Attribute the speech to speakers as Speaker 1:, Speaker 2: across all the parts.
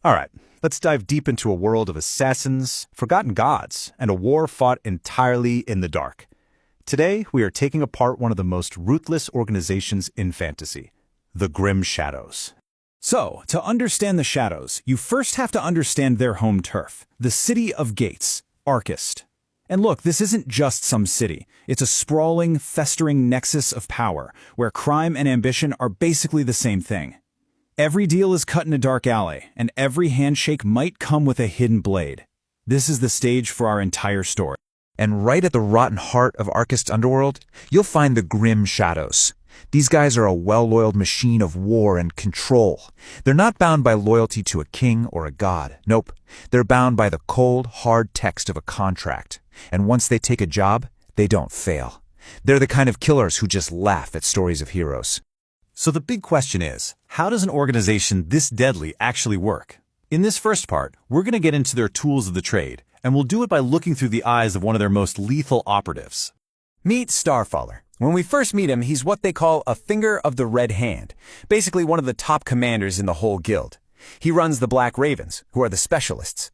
Speaker 1: All right, let's dive deep into a world of assassins, forgotten gods, and a war fought entirely in the dark. Today, we are taking apart one of the most ruthless organizations in fantasy, the Grim Shadows. So, to understand the Shadows, you first have to understand their home turf, the City of Gates, Arcust. And look, this isn't just some city. It's a sprawling, festering nexus of power, where crime and ambition are basically the same thing. Every deal is cut in a dark alley, and every handshake might come with a hidden blade. This is the stage for our entire story.
Speaker 2: And right at the rotten heart of Arcust's underworld, you'll find the Grim Shadows. These guys are a well-oiled machine of war and control. They're not bound by loyalty to a king or a god. Nope. They're bound by the cold, hard text of a contract. And once they take a job, they don't fail. They're the kind of killers who just laugh at stories of heroes.
Speaker 1: So the big question is, how does an organization this deadly actually work? In this first part, we're going to get into their tools of the trade, and we'll do it by looking through the eyes of one of their most lethal operatives.
Speaker 3: Meet Starfaller. When we first meet him, he's what they call a finger of the red hand, basically one of the top commanders in the whole guild. He runs the Black Ravens, who are the specialists.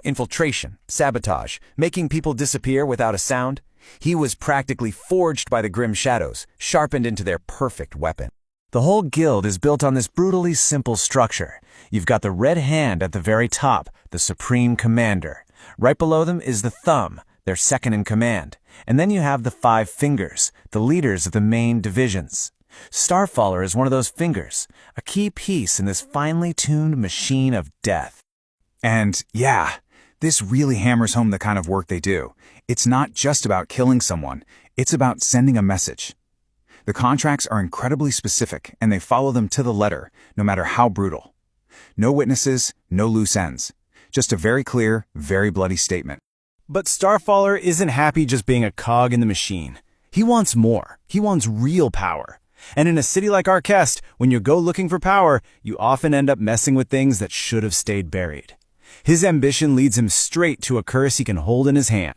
Speaker 3: Infiltration, sabotage, making people disappear without a sound. He was practically forged by the Grim Shadows, sharpened into their perfect weapon. The whole guild is built on this brutally simple structure. You've got the red hand at the very top, the supreme commander. Right below them is the thumb, their second in command. And then you have the 5 fingers, the leaders of the main divisions. Starfaller is one of those fingers, a key piece in this finely tuned machine of death.
Speaker 4: And yeah, this really hammers home the kind of work they do. It's not just about killing someone, it's about sending a message. The contracts are incredibly specific, and they follow them to the letter, no matter how brutal. No witnesses, no loose ends. Just a very clear, very bloody statement.
Speaker 3: But Starfaller isn't happy just being a cog in the machine. He wants more. He wants real power. And in a city like Arcust, when you go looking for power, you often end up messing with things that should have stayed buried. His ambition leads him straight to a curse he can hold in his hand.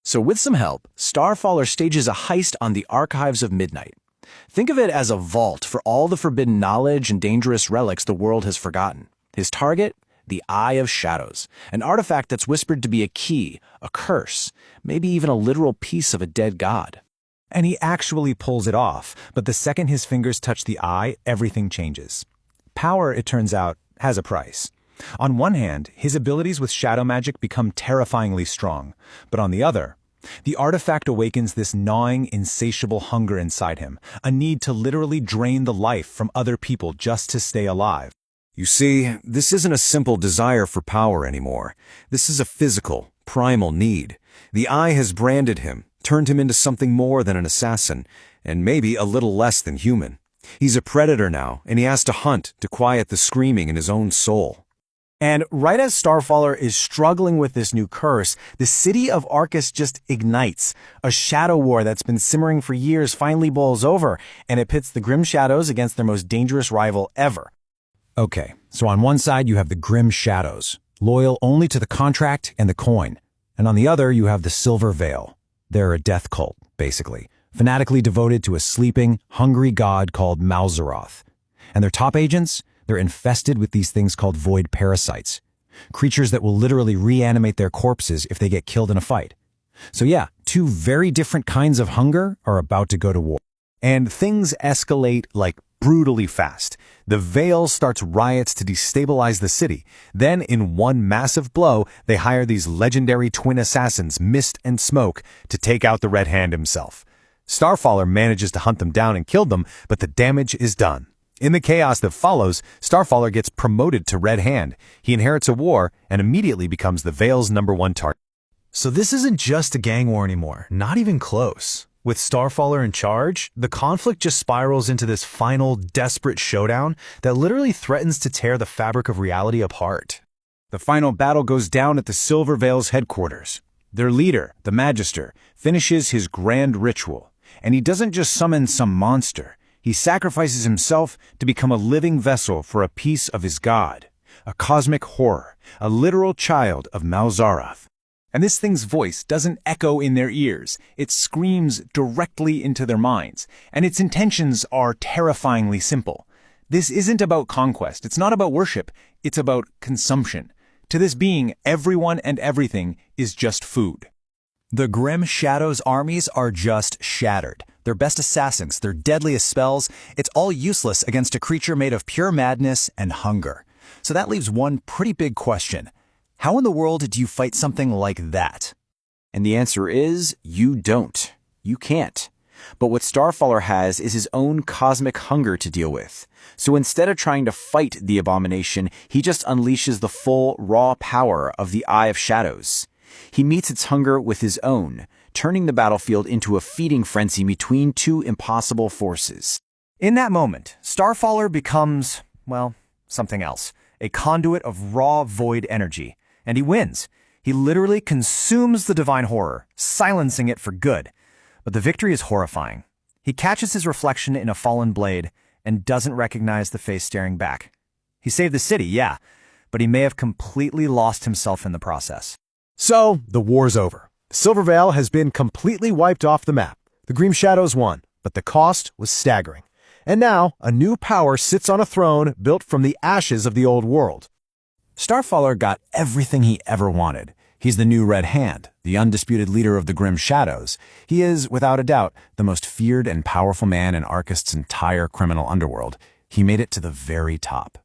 Speaker 3: So with some help, Starfaller stages a heist on the Archives of Midnight. Think of it as a vault for all the forbidden knowledge and dangerous relics the world has forgotten. His target? The Eye of Shadows, an artifact that's whispered to be a key, a curse, maybe even a literal piece of a dead god.
Speaker 1: And he actually pulls it off, but the second his fingers touch the eye, everything changes. Power, it turns out, has a price. On one hand, his abilities with shadow magic become terrifyingly strong, but on the other, the artifact awakens this gnawing, insatiable hunger inside him, a need to literally drain the life from other people just to stay alive.
Speaker 5: You see, this isn't a simple desire for power anymore. This is a physical, primal need. The Eye has branded him, turned him into something more than an assassin, and maybe a little less than human. He's a predator now, and he has to hunt to quiet the screaming in his own soul.
Speaker 3: And right as Starfaller is struggling with this new curse, the city of Arcust just ignites. A shadow war that's been simmering for years finally boils over, and it pits the Grim Shadows against their most dangerous rival ever.
Speaker 1: Okay, so on one side you have the Grim Shadows, loyal only to the contract and the coin. And on the other you have the Silver Veil. They're a death cult, basically, fanatically devoted to a sleeping, hungry god called Malzaroth. And their top agents? They're infested with these things called void parasites, creatures that will literally reanimate their corpses if they get killed in a fight. So yeah, 2 very different kinds of hunger are about to go to war. And things escalate like brutally fast. The Veil starts riots to destabilize the city. Then, in one massive blow, they hire these legendary twin assassins, Mist and Smoke, to take out the Red Hand himself. Starfaller manages to hunt them down and kill them, but the damage is done. In the chaos that follows, Starfaller gets promoted to Red Hand. He inherits a war and immediately becomes the Veil's #1 target. So this isn't just a gang war anymore, not even close. With Starfaller in charge, the conflict just spirals into this final, desperate showdown that literally threatens to tear the fabric of reality apart. The final battle goes down at the Silver Veil's headquarters. Their leader, the Magister, finishes his grand ritual, and he doesn't just summon some monster. He sacrifices himself to become a living vessel for a piece of his god, a cosmic horror, a literal child of Malzaroth. And this thing's voice doesn't echo in their ears. It screams directly into their minds. And its intentions are terrifyingly simple.
Speaker 3: This isn't about conquest. It's not about worship. It's about consumption. To this being, everyone and everything is just food.
Speaker 1: The Grim Shadows' armies are just shattered. Their best assassins, their deadliest spells, it's all useless against a creature made of pure madness and hunger. So that leaves one pretty big question. How in the world do you fight something like that?
Speaker 6: And the answer is, you don't. You can't. But what Starfaller has is his own cosmic hunger to deal with. So instead of trying to fight the abomination, he just unleashes the full, raw power of the Eye of Shadows. He meets its hunger with his own, turning the battlefield into a feeding frenzy between two impossible forces.
Speaker 7: In that moment, Starfaller becomes, well, something else. A conduit of raw void energy. And he wins. He literally consumes the divine horror, silencing it for good. But the victory is horrifying. He catches his reflection in a fallen blade and doesn't recognize the face staring back. He saved the city, yeah, but he may have completely lost himself in the process.
Speaker 8: So, the war's over. Silver Vale has been completely wiped off the map. The Grim Shadows won, but the cost was staggering. And now, a new power sits on a throne built from the ashes of the old world.
Speaker 1: Starfaller got everything he ever wanted. He's the new Red Hand, the undisputed leader of the Grim Shadows. He is, without a doubt, the most feared and powerful man in Arcust's entire criminal underworld. He made it to the very top.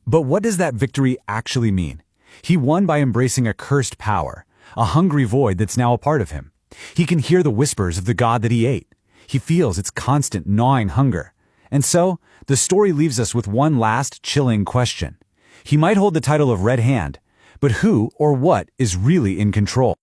Speaker 2: But what does that victory actually mean? He won by embracing a cursed power, a hungry void that's now a part of him. He can hear the whispers of the god that he ate. He feels its constant gnawing hunger. And so, the story leaves us with one last chilling question. He might hold the title of Red Hand, but who or what is really in control?